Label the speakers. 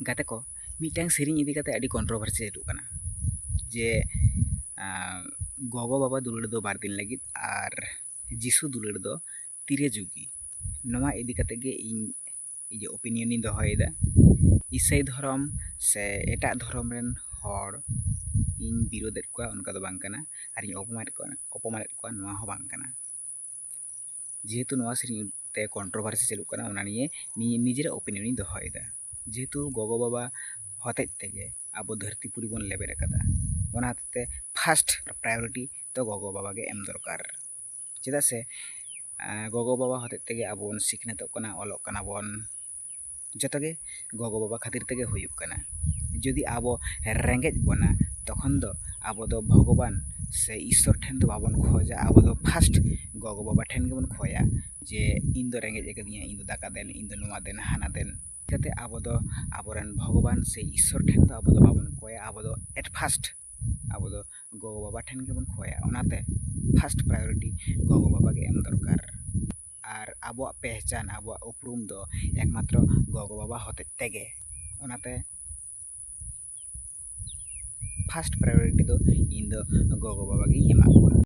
Speaker 1: गाते को मिटैंग सेरिंग इदी काते आडी कंट्रोवर्सी हिजुग कना जे गोगो बाबा दुलाड़ दो 2 दिन लगित आर जिसु दुलाड़ दो 3 जुगी नवा इदी काते गे इन ओपिनियन इन दोहयदा ईसाई धर्म से एटा धर्म रेन हर इन विरोधेत को उनका दो बांग कना आर इन अपमानित को नवा हो बांग कना जेहेतु नवा सेरिंग ते कंट्रोवर्सी चलुग कना ओना निये निजेरा ओपिनियन इन दोहयदा जेहेतु गोगो बाबा हतेज तेगे आबो धरतीपुरी बन लेबेर कदा ओना हतेते फार्स्ट प्रायोरिटी तो गोगो बाबा गे एम दरकार चेदा से गोगो बाबा हतेज तेगे आबो बन सिखनेतोग कना अलोग कना बन जतगे गोगो बाबा खातिर तेगे हुयुग कना जदि आबो रेंगेज बना तखन दो आबो दो भगवान से ईश्वर ठेन दो बाबन खोजा आबो दो फार्स्ट गोगो बाबा ठेन गेबन खोया जे इन दो रेंगेज एकदिया इन दो दाका देन इन दो नोआ देन हाना देन कते आबो दो आबोरेन भगवान से ईश्वर ठेन दो आबो दो बाबन खोया आबो दो एट फार्स्ट आबो दो गोगो बाबा ठेन गेबन खोया ओनाते फार्स्ट प्रायोरिटी गोगो बाबा गे एम दरकार आर आबो पहचान आबो उपरूम दो एकमात्र गोगो बाबा हतेज तेगे ओनाते फार्स्ट प्रायोरिटी दो इन दो गोगो बाबा गे एमा को